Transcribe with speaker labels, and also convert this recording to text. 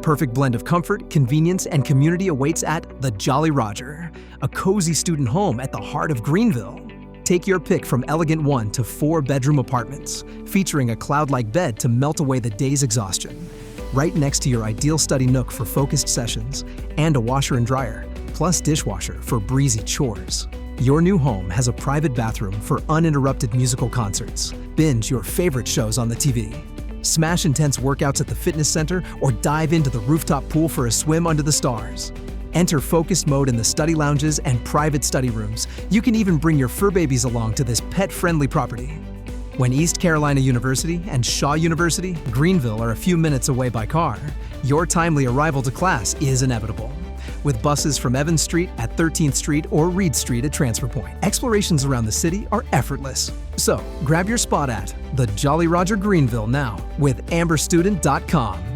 Speaker 1: perfect blend of comfort, convenience, and community awaits at the Jolly Roger, a cozy student home at the heart of Greenville. Take your pick from elegant 1 to 4-bedroom apartments, featuring a cloud-like bed to melt away the day's exhaustion. Right next to your ideal study nook for focused sessions, and a washer and dryer, plus dishwasher for breezy chores. Your new home has a private bathroom for uninterrupted musical concerts. Binge your favorite shows on the TV. Smash intense workouts at the fitness center or dive into the rooftop pool for a swim under the stars. Enter focused mode in the study lounges and private study rooms. You can even bring your fur babies along to this pet-friendly property. When East Carolina University and Shaw University, Greenville are a few minutes away by car, your timely arrival to class is inevitable. With buses from Evans Street at 13th Street or Reed Street at Transfer Point, explorations around the city are effortless. So, grab your spot at the Jolly Roger Greenville now with amberstudent.com.